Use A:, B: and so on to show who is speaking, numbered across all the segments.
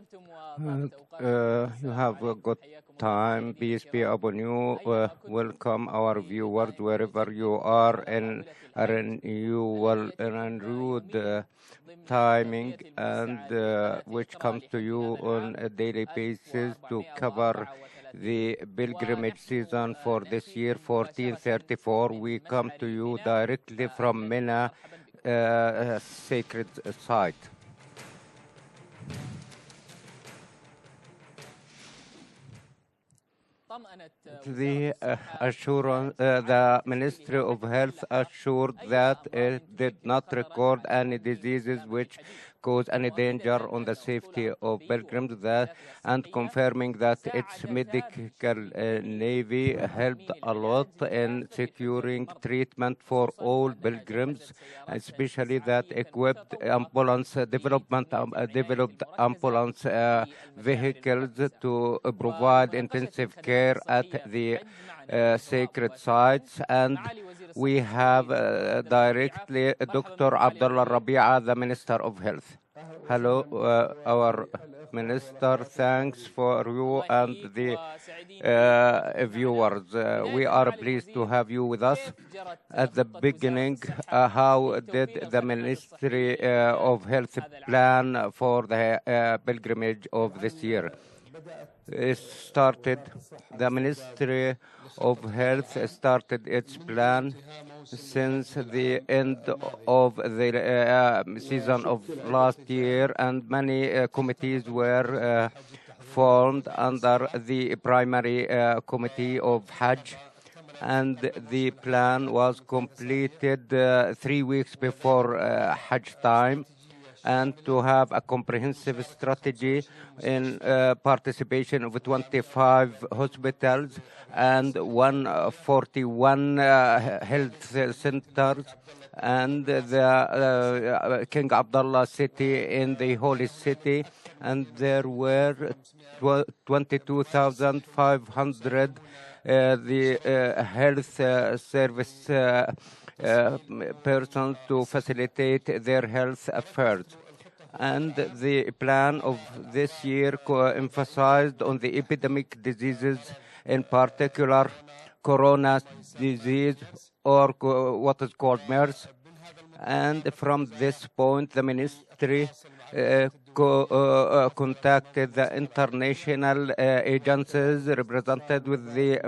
A: You have a good time. Peace be upon you. Welcome our viewers wherever you are in a renewed timing and which comes to you on a daily basis to cover the pilgrimage season for this year 1434. We come to you directly from Mina sacred site. The Ministry of Health assured that it did not record any diseases which cause any danger on the safety of pilgrims, and confirming that its medical navy helped a lot in securing treatment for all pilgrims, especially that developed ambulance vehicles to provide intensive care at the sacred sites. And we have directly Dr. Abdullah Rabi'a, the Minister of Health. Hello, our Minister. Thanks for you and the viewers. We are pleased to have you with us. At the beginning, how did the Ministry of Health plan for the pilgrimage of this year? The Ministry of Health started its plan since the end of the season of last year, and many committees were formed under the primary committee of Hajj, and the plan was completed 3 weeks before Hajj time, and to have a comprehensive strategy in participation of 25 hospitals and 141 health centers, and the King Abdullah city in the holy city, and there were 22,500 the health service persons to facilitate their health affairs. And the plan of this year emphasized on the epidemic diseases, in particular corona disease, or what is called MERS. And from this point, the ministry contacted the international agencies represented with the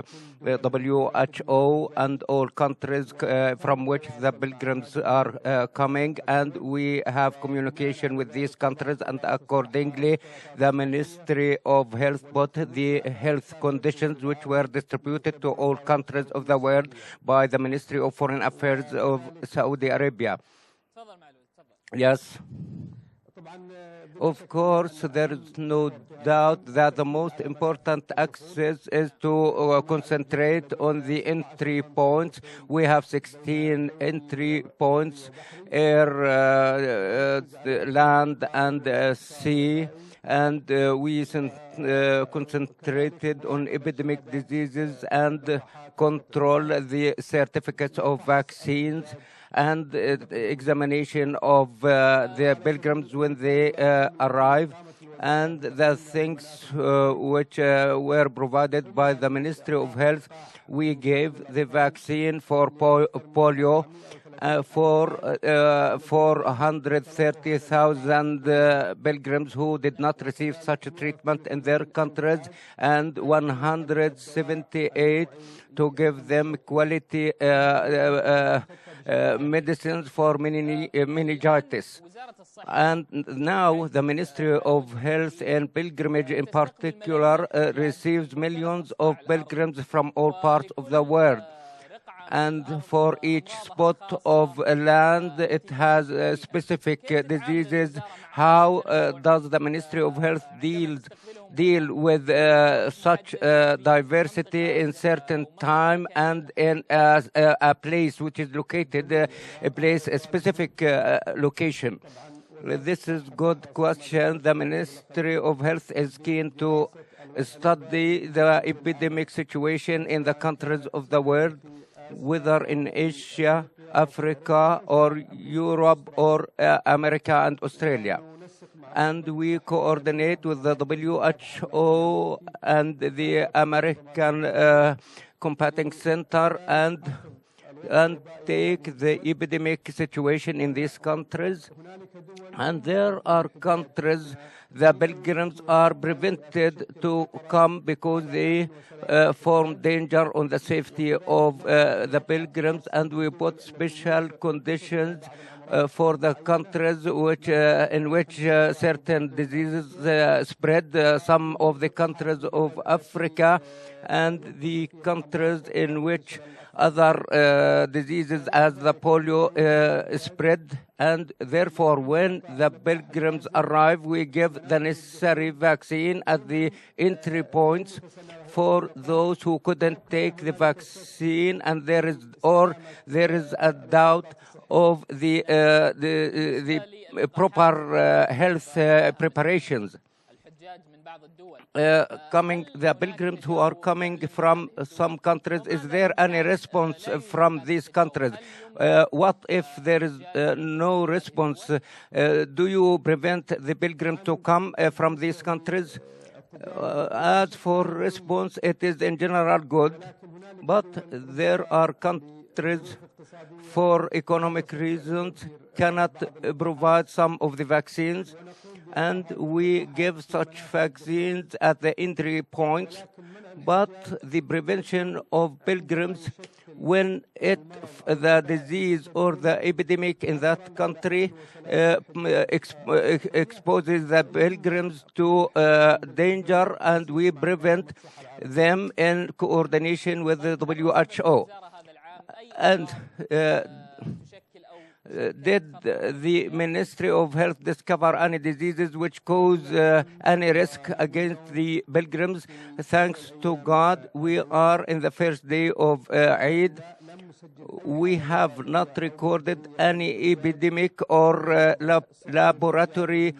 A: WHO and all countries from which the pilgrims are coming, and we have communication with these countries, and accordingly the Ministry of Health put the health conditions which were distributed to all countries of the world by the Ministry of Foreign Affairs of Saudi Arabia. Yes. Of course, there is no doubt that the most important access is to concentrate on the entry points. We have 16 entry points, air, land, and sea. And we concentrated on epidemic diseases and control the certificates of vaccines and examination of the pilgrims when they arrive, and the things which were provided by the Ministry of Health. We gave the vaccine for polio for 430,000 pilgrims who did not receive such a treatment in their countries, and 178 to give them quality medicines for meningitis. And now the Ministry of Health and Pilgrimage in particular receives millions of pilgrims from all parts of the world. And for each spot of land, it has specific diseases. How does the Ministry of Health deal with such diversity in certain time and in a place which is located, a specific location? This is good question. The Ministry of Health is keen to study the epidemic situation in the countries of the world, whether in Asia, Africa, or Europe, or America and Australia. and we coordinate with the WHO and the American Combating Center and take the epidemic situation in these countries. And there are countries the pilgrims are prevented to come because they form danger on the safety of the pilgrims, and we put special conditions for the countries in which certain diseases spread, some of the countries of Africa and the countries in which other diseases as the polio spread. And therefore, when the pilgrims arrive, we give the necessary vaccine at the entry points for those who couldn't take the vaccine, and there is a doubt of the proper health preparations. The pilgrims who are coming from some countries, is there any response from these countries? What if there is no response? Do you prevent the pilgrims to come from these countries? As for response, it is in general good, but there are countries for economic reasons cannot provide some of the vaccines, and we give such vaccines at the entry points. But the prevention of pilgrims, when the disease or the epidemic in that country exposes the pilgrims to danger, and we prevent them in coordination with the WHO. And did the Ministry of Health discover any diseases which cause any risk against the pilgrims? Thanks to God, we are in the first day of Eid. We have not recorded any epidemic or laboratory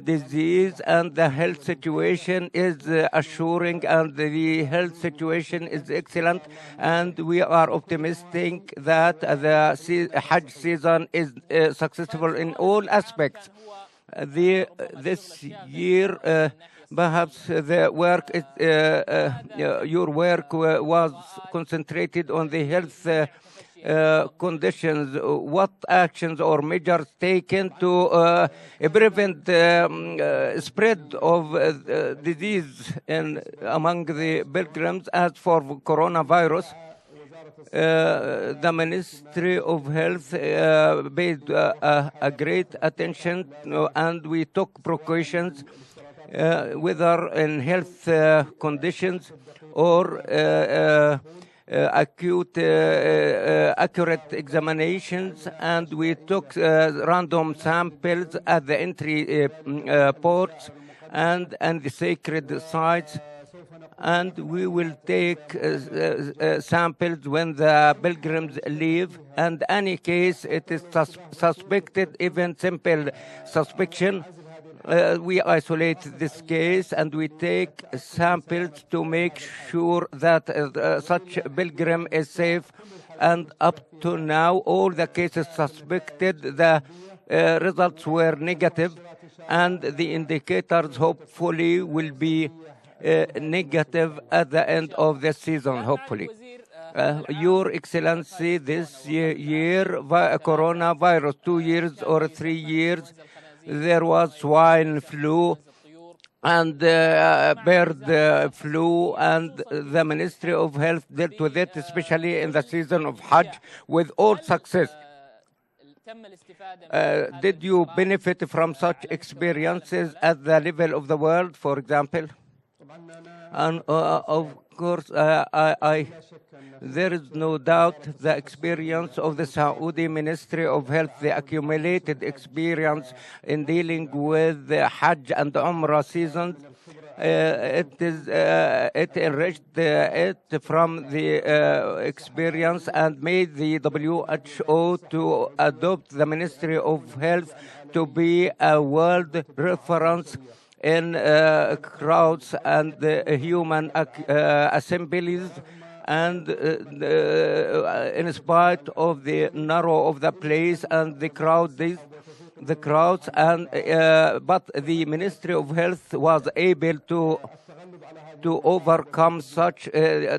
A: disease, and the health situation is assuring, and the health situation is excellent, and we are optimistic that the Hajj season is successful in all aspects. This year, perhaps the work your work was concentrated on the health conditions. What actions or measures taken to prevent spread of disease among the pilgrims? As for coronavirus, the Ministry of Health paid a great attention, and we took precautions, whether in health conditions or accurate examinations, and we took random samples at the entry ports and the sacred sites, and we will take samples when the pilgrims leave, and any case it is suspected, even simple suspicion, we isolate this case and we take samples to make sure that such pilgrim is safe. And up to now, all the cases suspected, the results were negative, and the indicators hopefully will be negative at the end of the season, hopefully. Your Excellency, this year coronavirus, 2 years or 3 years, there was swine flu and bird flu, and the Ministry of Health dealt with it, especially in the season of Hajj, with all success. Did you benefit from such experiences at the level of the world, for example? And of course, there is no doubt the experience of the Saudi Ministry of Health, the accumulated experience in dealing with the Hajj and Umrah seasons, it enriched it from the experience and made the WHO to adopt the Ministry of Health to be a world reference in crowds and human assemblies, and in spite of the narrow of the place and the crowd, the crowds, but the Ministry of Health was able to overcome such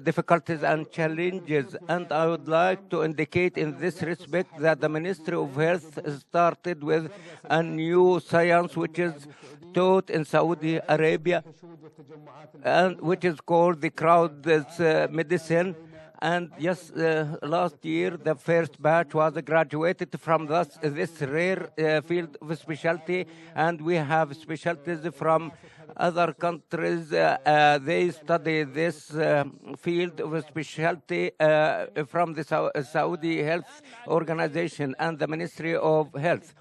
A: difficulties and challenges. And I would like to indicate in this respect that the Ministry of Health started with a new science which is taught in Saudi Arabia, and which is called the crowd medicine. And yes, last year the first batch was graduated from this rare field of specialty, and we have specialties from other countries. They study this field of specialty from the Saudi Health Organization and the Ministry of Health.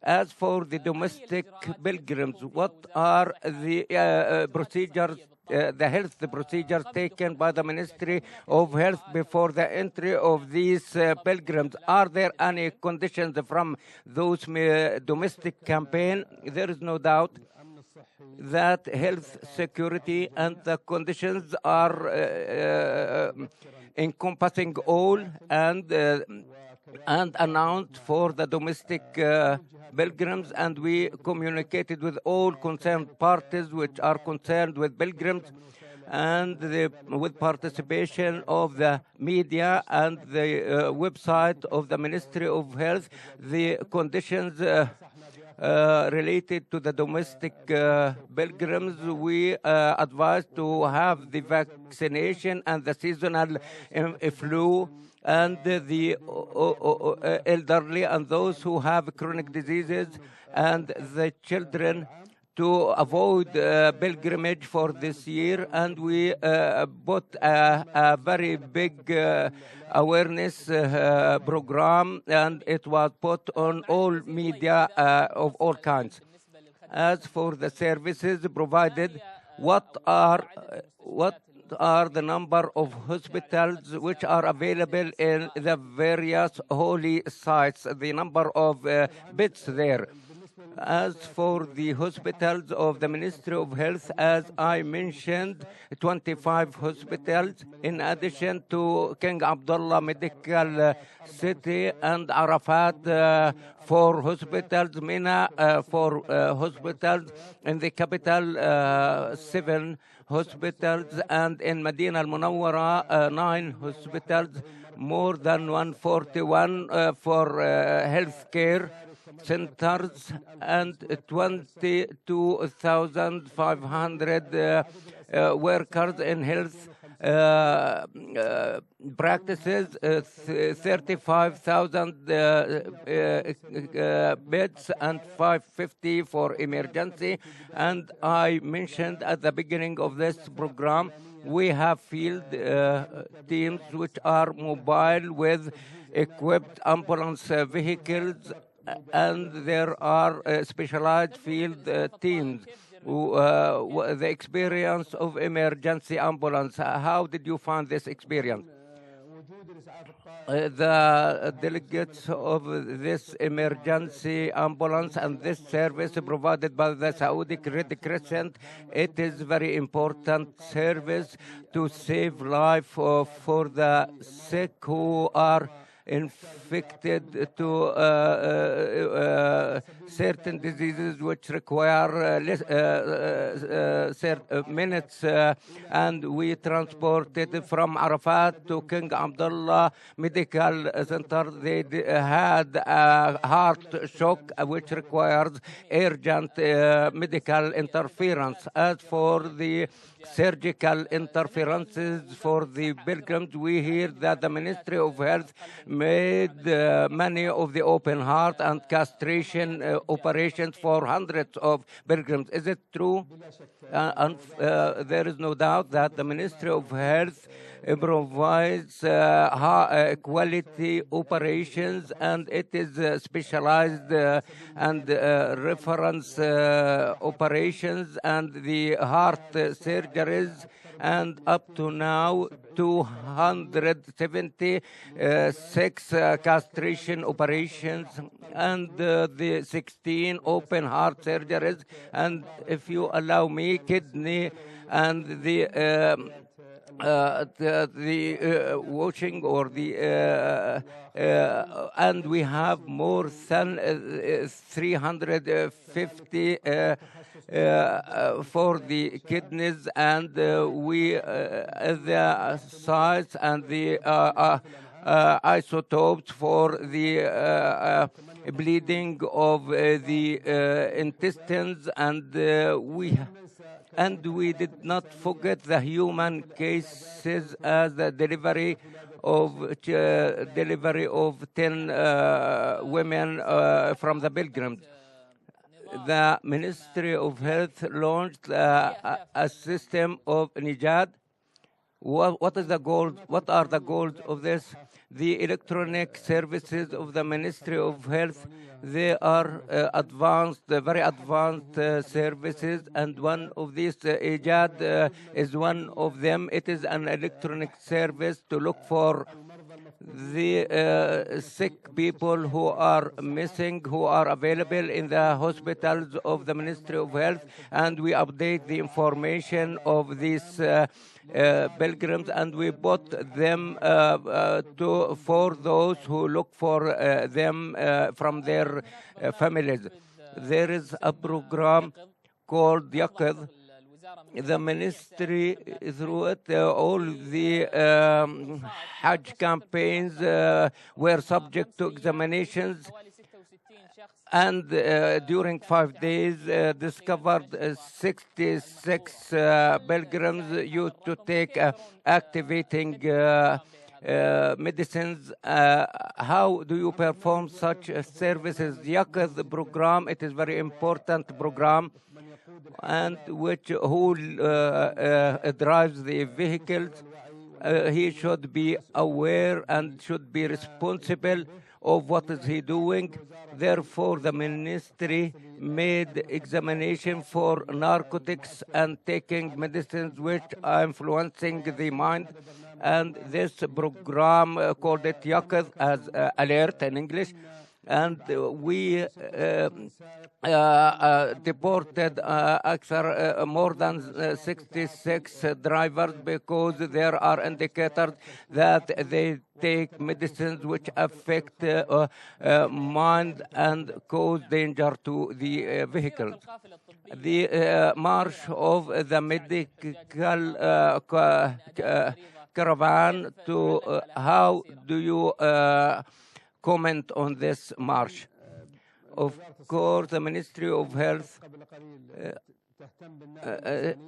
A: As for the domestic pilgrims, what are the procedures, the health procedures taken by the Ministry of Health before the entry of these pilgrims? Are there any conditions from those domestic campaign? There is no doubt that health security and the conditions are encompassing all and announced for the domestic pilgrims, and we communicated with all concerned parties which are concerned with pilgrims, and with participation of the media and the website of the Ministry of Health, the conditions related to the domestic pilgrims. We advise to have the vaccination and the seasonal flu, and the elderly and those who have chronic diseases, and the children, to avoid pilgrimage for this year. And we put a very big awareness program, and it was put on all media of all kinds. As for the services provided, what are the number of hospitals which are available in the various holy sites, the number of beds there? As for the hospitals of the Ministry of Health, as I mentioned, 25 hospitals, in addition to King Abdullah Medical City and Arafat, 4 hospitals, Mina, 4 hospitals, in the capital, 7 hospitals, and in Medina al-Munawwara, 9 hospitals, more than 141 for health care centers, and 22,500 workers in health practices, 35,000 beds, and 550 for emergency. And I mentioned at the beginning of this program, we have field teams which are mobile with equipped ambulance vehicles, and there are specialized field teams. The experience of emergency ambulance, how did you find this experience? The delegates of this emergency ambulance and this service provided by the Saudi Red Crescent, it is very important service to save life for the sick who are infected to certain diseases which require minutes, and we transported from Arafat to King Abdullah Medical Center. They had a heart shock which requires urgent medical interference. As for the surgical interferences for the pilgrims, we hear that the Ministry of Health made many of the open heart and castration operations for hundreds of pilgrims. Is it true? There is no doubt that the Ministry of Health provides quality operations, and it is specialized and reference operations and the heart surgeries, and up to now 276 castration operations, and the 16 open heart surgeries, and if you allow me, kidney and the the watching or the and we have more than 350 for the kidneys, and we the size and the isotopes for the bleeding of the intestines, and we did not forget the human cases as the delivery of 10 women from the pilgrims. The Ministry of Health launched a system of Nijad. What is the goal? What are the goals of this? The electronic services of the Ministry of Health, they are advanced, very advanced services, and one of these, Ijad, is one of them. It is an electronic service to look for the sick people who are missing, who are available in the hospitals of the Ministry of Health, and we update the information of these pilgrims, and we put them for those who look for them from their families. There is a program called Yaqid. The ministry, through it, all the Hajj campaigns were subject to examinations, and during 5 days discovered 66 pilgrims used to take activating medicines. How do you perform such services? Yaqid program, it is very important program, and who drives the vehicles. He should be aware and should be responsible of what is he doing. Therefore, the ministry made examination for narcotics and taking medicines which are influencing the mind. And this program called it Yaqid as alert in English. And we deported more than 66 drivers because there are indicators that they take medicines which affect mind and cause danger to the vehicles. The march of the medical caravan, to how do you comment on this march? Of course, the Ministry of Health,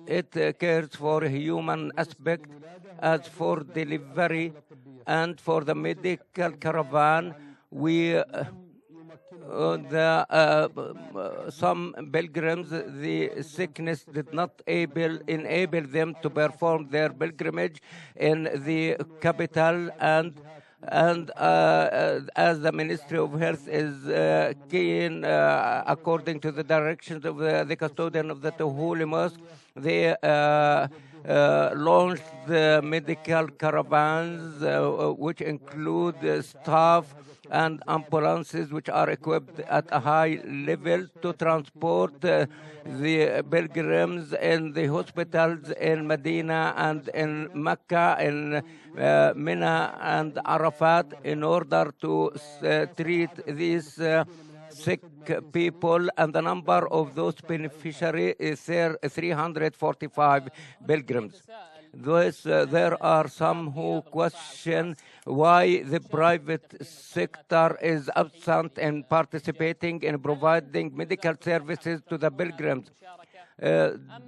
A: it cares for human aspect. As for delivery and for the medical caravan, we some pilgrims, the sickness did not enable them to perform their pilgrimage in the capital, and as the Ministry of Health is keen, according to the directions of the custodian of the Holy Mosque, they launched the medical caravans, which include staff and ambulances which are equipped at a high level to transport the pilgrims in the hospitals in Medina and in Mecca, in Mina and Arafat, in order to treat these sick people, and the number of those beneficiaries is 345 pilgrims. There are some who question why the private sector is absent in participating in providing medical services to the pilgrims.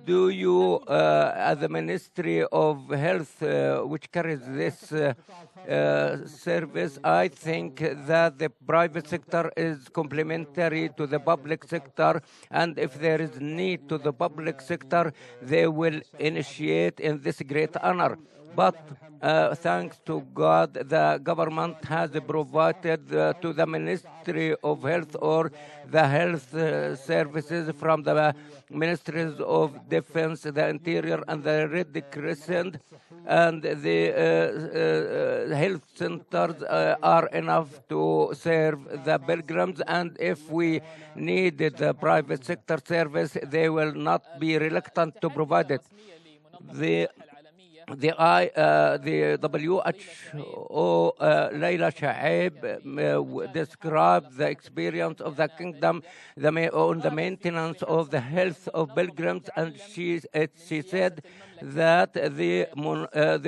A: Do you, as the Ministry of Health, which carries this service, I think that the private sector is complementary to the public sector, and if there is need to the public sector, they will initiate in this great honor. But thanks to God, the government has provided to the Ministry of Health or the health services from the Ministries of Defense, the Interior, and the Red Crescent, and the health centers are enough to serve the pilgrims. And if we need the private sector service, they will not be reluctant to provide it. the WHO, Leila Shaib, described the experience of the kingdom on the maintenance of the health of pilgrims, and she said that the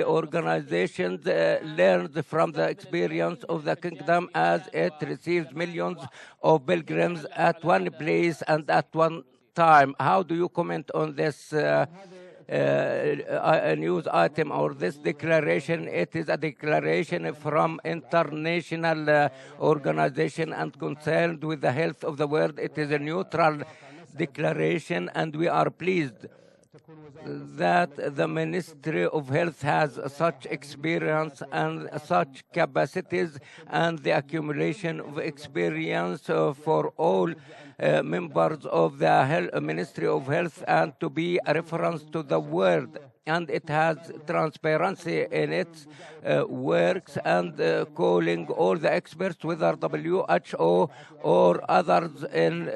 A: organizations learned from the experience of the kingdom as it receives millions of pilgrims at one place and at one time. How do you comment on this a news item or this declaration? It is a declaration from international organization and concerned with the health of the world. It is a neutral declaration, and we are pleased that the Ministry of Health has such experience and such capacities, and the accumulation of experience for all members of the Ministry of Health, and to be a reference to the world. And it has transparency in its works, and calling all the experts, whether WHO or others, in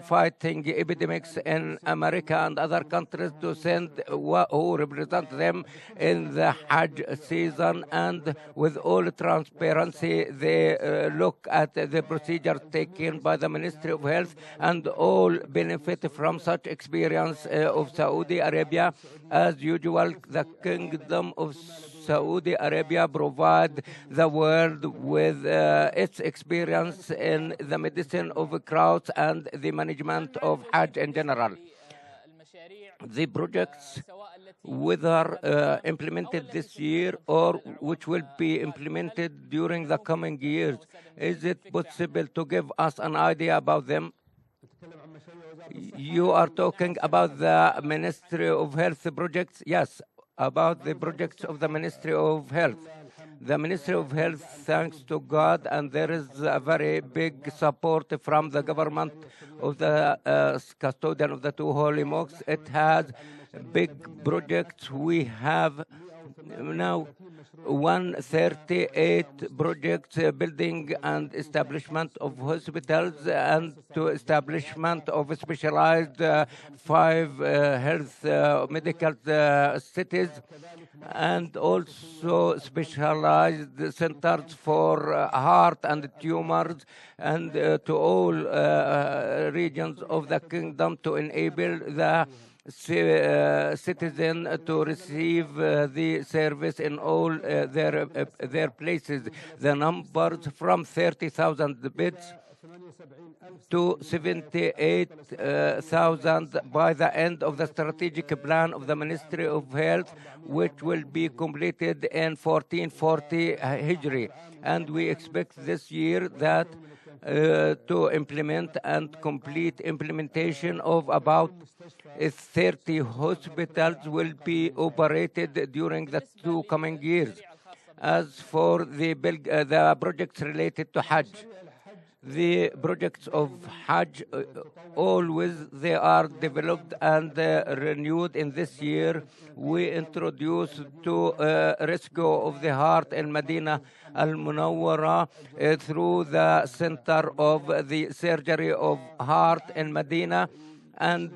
A: fighting epidemics in America and other countries, to send who represent them in the Hajj season. And with all transparency, they look at the procedures taken by the Ministry of Health, and all benefit from such experience of Saudi Arabia. As usual, the Kingdom of Saudi Arabia provide the world with its experience in the medicine of crowds and the management of Hajj in general. The projects, whether implemented this year or which will be implemented during the coming years, is it possible to give us an idea about them? You are talking about the Ministry of Health projects? Yes, about the projects of the Ministry of Health. The Ministry of Health, thanks to God, and there is a very big support from the government of the custodian of the two holy mosques. It has big projects. We have now 138 projects, building and establishment of hospitals, and to establishment of specialized 5 health medical cities, and also specialized centers for heart and tumors, and to all regions of the kingdom, to enable the citizen to receive the service in all their places. The numbers from 30,000 beds to 78,000 by the end of the strategic plan of the Ministry of Health, which will be completed in 1440 Hijri. And we expect this year that to implement and complete implementation of about 30 hospitals will be operated during the 2 coming years. As for the projects related to Hajj, the projects of Hajj, always they are developed and renewed. In this year, we introduced to rescue of the heart in Medina Al-Munawwara through the Center of the Surgery of Heart in Medina. And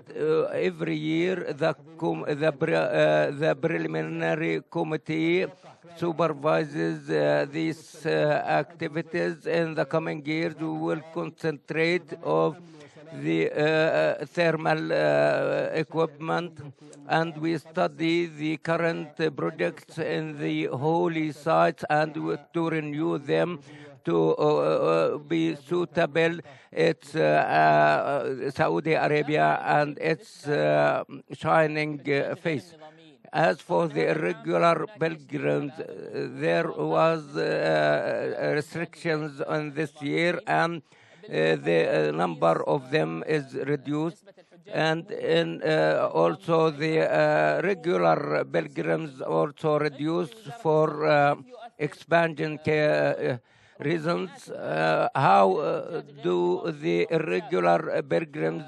A: every year, the preliminary committee supervises these activities. In the coming years, we will concentrate on the thermal equipment, and we study the current projects in the holy sites and to renew them to be suitable. It's Saudi Arabia and its shining face. As for the irregular pilgrims, there was restrictions on this year, and the number of them is reduced. And also the regular pilgrims also reduced for expansion reasons. How do the irregular pilgrims,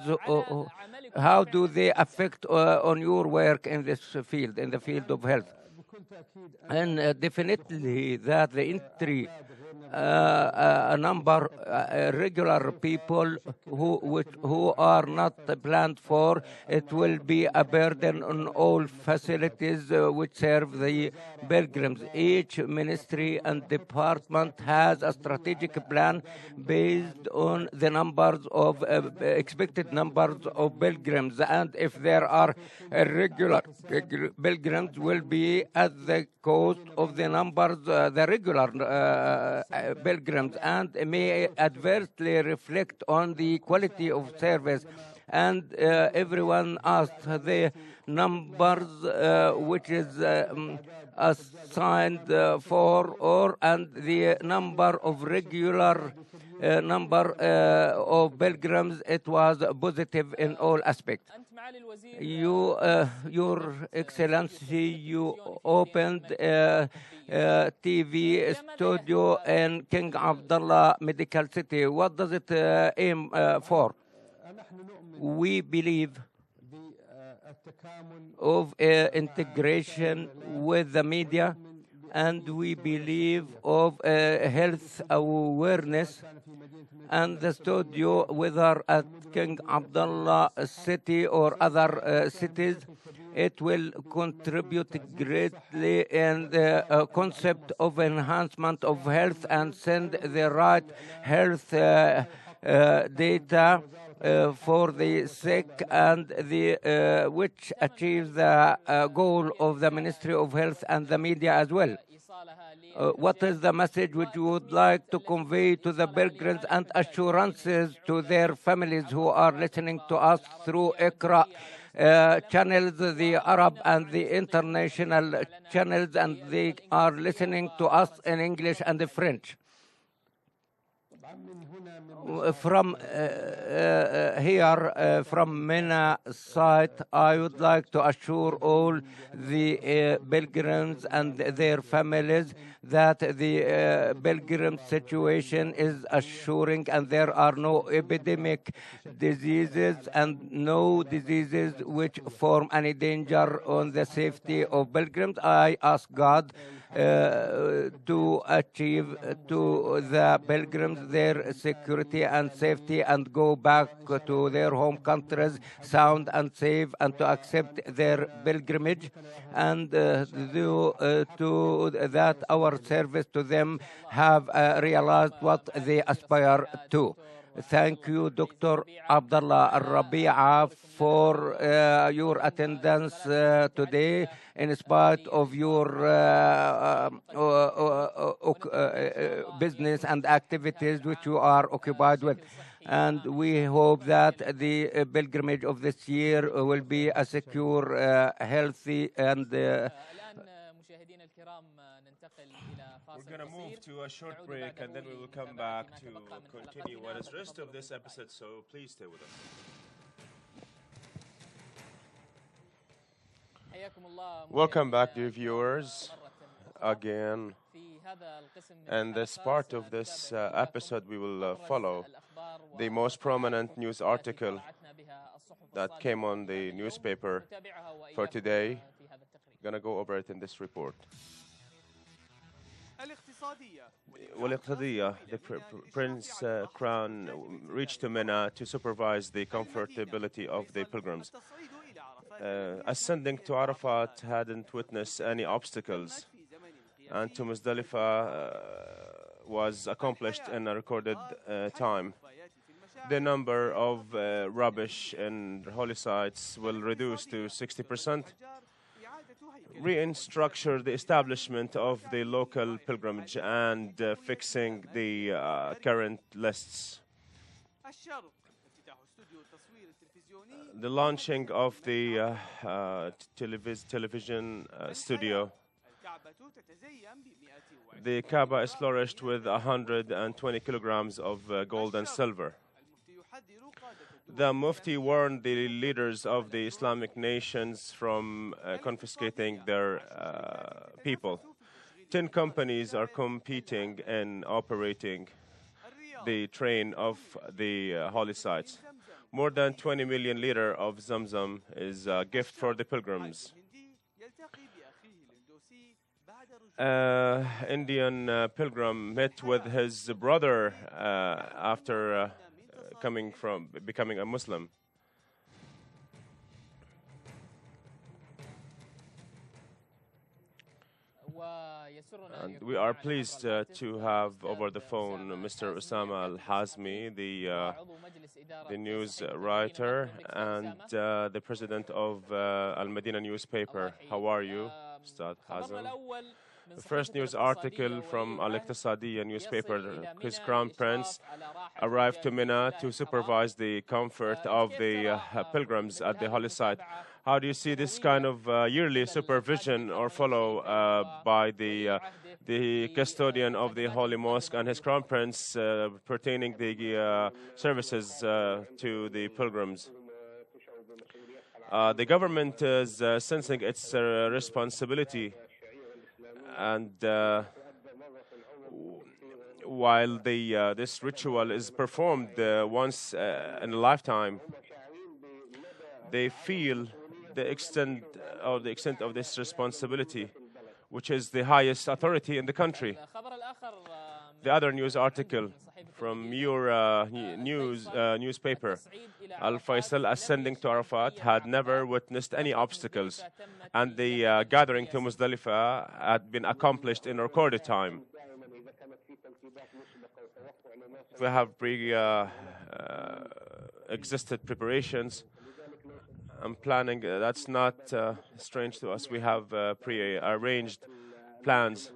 A: how do they affect on your work in this field, in the field of health? And definitely that the entry a number regular people who are not planned for it will be a burden on all facilities which serve the pilgrims. Each ministry and department has a strategic plan based on the numbers of expected numbers of pilgrims, and if there are regular pilgrims will be at the cost of the numbers the regular pilgrims, and may adversely reflect on the quality of service. And everyone asked the numbers which is assigned for, or and the number of regular number of pilgrims, it was positive in all aspects. Your Excellency, you opened TV studio in King Abdullah Medical City. What does it aim for? We believe of integration with the media, and we believe of health awareness, and the studio, whether at King Abdullah City or other cities, it will contribute greatly in the concept of enhancement of health and send the right health data for the sick, and the which achieves the goal of the Ministry of Health and the media as well. What is the message which you would like to convey to the pilgrims and assurances to their families who are listening to us through Iqraa channels, the Arab and the international channels, and they are listening to us in English and French? From here, from MENA side, I would like to assure all the pilgrims and their families that the pilgrim situation is assuring, and there are no epidemic diseases and no diseases which form any danger on the safety of pilgrims. I ask God to achieve to the pilgrims their security and safety, and go back to their home countries sound and safe, and to accept their pilgrimage, and to that our service to them have realized what they aspire to. Thank you, Dr. Abdullah Al-Rabi'a, for your attendance today, in spite of your business and activities which you are occupied with. And we hope that the pilgrimage of this year will be a secure, healthy, and
B: we're going to move to a short break, and then we will come back to continue what is the rest of this episode, so please stay with us. Welcome back, dear viewers, again. And this part of this episode, we will follow the most prominent news article that came on the newspaper for today. Going to go over it in this report. والاقتصادية, the Prince Crown reached to Mina to supervise the comfortability of the pilgrims. Ascending to Arafat hadn't witnessed any obstacles, and to Muzdalifah was accomplished in a recorded time. The number of rubbish in holy sites will reduce to 60%. Restructure the establishment of the local pilgrimage and fixing the current lists. The launching of the television studio. The Kaaba is flourished with 120 kilograms of gold and silver. The Mufti warned the leaders of the Islamic nations from confiscating their people. 10 companies are competing in operating the train of the holy sites. More than 20 million liters of Zamzam is a gift for the pilgrims. Indian pilgrim met with his brother after becoming a Muslim. And we are pleased to have over the phone Mr. Osama Al-Hazmi, the news writer and the president of Al-Madina newspaper. How are you, Ustad Hazm? The first news article from Al-Iqtisadiyya newspaper, His Crown Prince arrived to Mina to supervise the comfort of the pilgrims at the holy site. How do you see this kind of yearly supervision or follow by the custodian of the Holy Mosque and His Crown Prince pertaining the services to the pilgrims? The government is sensing its responsibility, and while this ritual is performed once in a lifetime, they feel the extent of this responsibility, which is the highest authority in the country. The other news article from your newspaper, Al-Faisal ascending to Arafat had never witnessed any obstacles, and the gathering to Muzdalifah had been accomplished in recorded time. We have existed preparations and planning. That's not strange to us. We have pre-arranged plans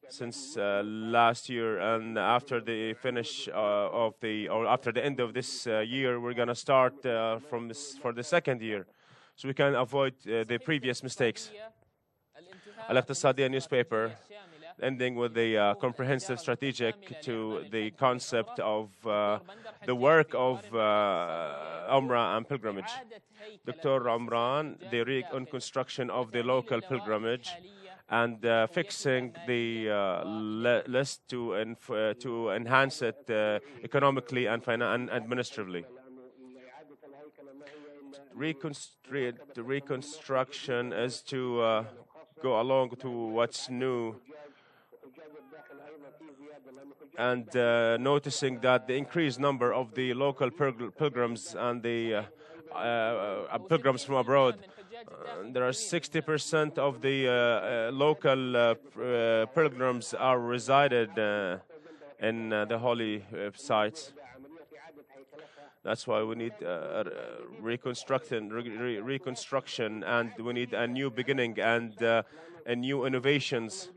B: since last year, and after the finish after the end of this year, we're gonna start for the second year, so we can avoid the previous mistakes. Al-Iqtisadiyya newspaper, ending with the comprehensive strategic to the concept of the work of Umrah and pilgrimage. Dr. Umran, the reconstruction of the local pilgrimage, and fixing the list to enhance it economically and administratively. The reconstruction is to go along to what's new, and noticing that the increased number of the local pilgrims and the pilgrims from abroad, there are 60% of the local pilgrims are resided in the holy sites. That's why we need reconstruction, and we need a new beginning and new innovations.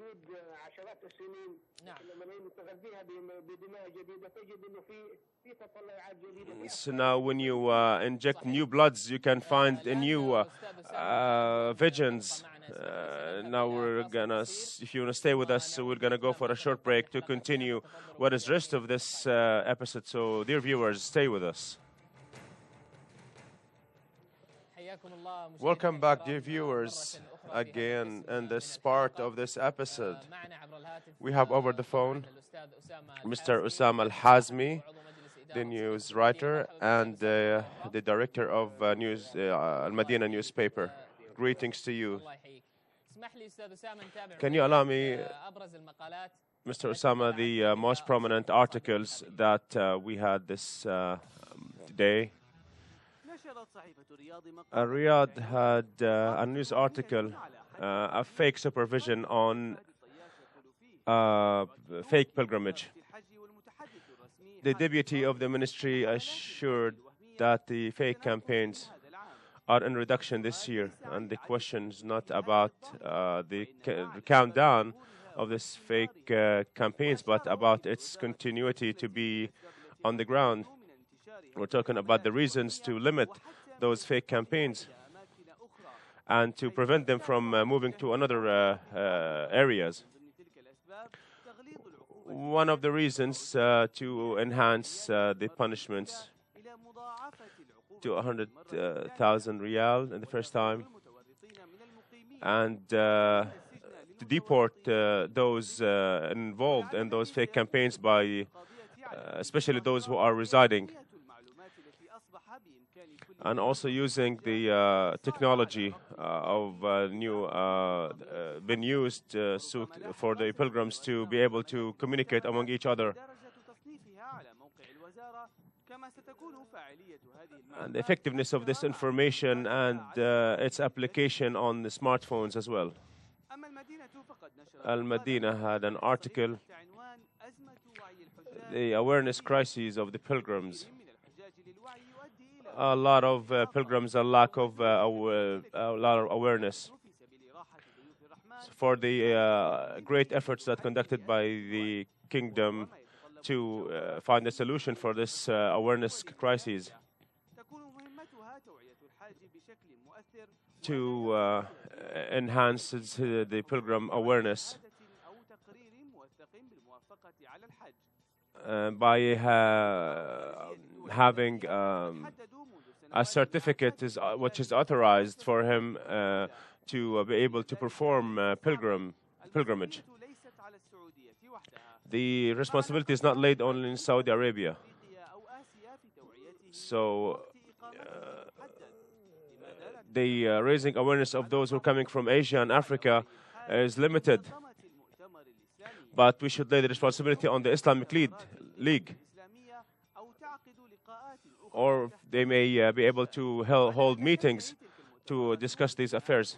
B: So now when you inject new bloods, you can find a new visions. Now we're gonna, if you want to stay with us, so we're gonna go for a short break to continue what is rest of this episode. So dear viewers, stay with us. Welcome back, dear viewers, again in this part of this episode. We have over the phone Mr. Osama Al-Hazmi, the news writer and the director of Al-Madina newspaper. Greetings to you. Can you allow me, Mr. Osama, the most prominent articles that we had this day? Riyadh had a news article, a fake supervision on fake pilgrimage. The deputy of the ministry assured that the fake campaigns are in reduction this year, and the question is not about the countdown of this fake campaigns, but about its continuity to be on the ground. We're talking about the reasons to limit those fake campaigns and to prevent them from moving to another areas. One of the reasons to enhance the punishments to 100,000 riyal in the first time, and to deport those involved in those fake campaigns by especially those who are residing. and also using the technology of new been used for the pilgrims to be able to communicate among each other. And the effectiveness of this information and its application on the smartphones as well. Al-Madinah had an article, the awareness crises of the pilgrims. A lot of pilgrims, a lot of awareness for the great efforts that conducted by the kingdom to find a solution for this awareness crisis, to enhance the pilgrim awareness by having a certificate which is authorized for him to be able to perform pilgrimage. The responsibility is not laid only in Saudi Arabia. So the raising awareness of those who are coming from Asia and Africa is limited. But we should lay the responsibility on the Islamic League. Or they may be able to hold meetings to discuss these affairs.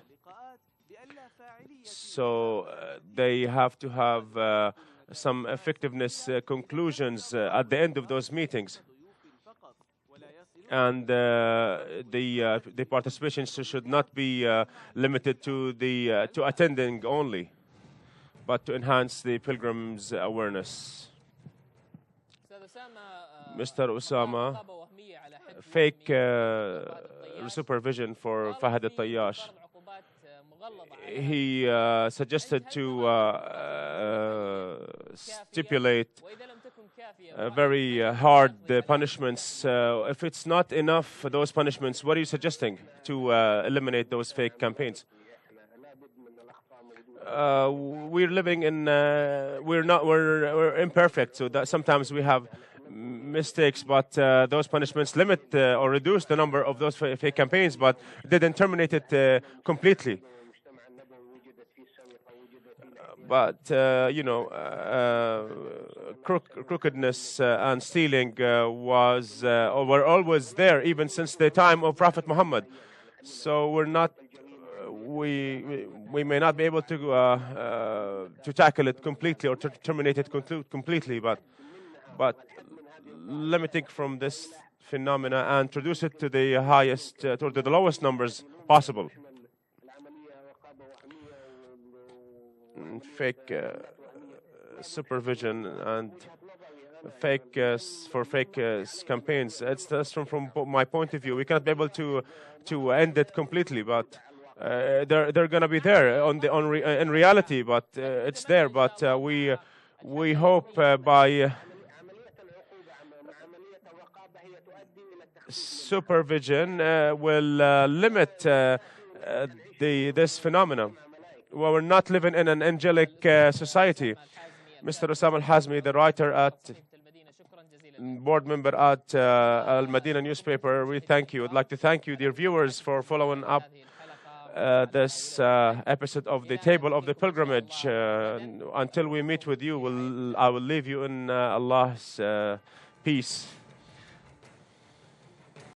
B: So they have to have some effectiveness conclusions at the end of those meetings. And the participation should not be limited to to attending only, but to enhance the pilgrims' awareness. Mr. Osama, fake supervision for Fahad al-Tayyash. He suggested to stipulate very hard punishments. If it's not enough for those punishments, what are you suggesting to eliminate those fake campaigns? We're living in we're imperfect, so that sometimes we have mistakes, but those punishments limit or reduce the number of those fake campaigns, but didn't terminate it completely. But crookedness and stealing were always there, even since the time of Prophet Muhammad. So we're not. We may not be able to tackle it completely or to terminate it completely, but limiting from this phenomena and introduce it to the highest, to the lowest numbers possible. Fake supervision and fake campaigns. That's from my point of view. We cannot be able to end it completely, but they're going to be there in reality. But it's there. But we hope by supervision will limit this phenomenon. Well, we're not living in an angelic society. Mr. Osama Al-Hazmi, the writer board member at Al-Madinah newspaper, we thank you. I'd like to thank you, dear viewers, for following up this episode of the Table of the Pilgrimage. Until we meet with you, I will leave you in Allah's peace.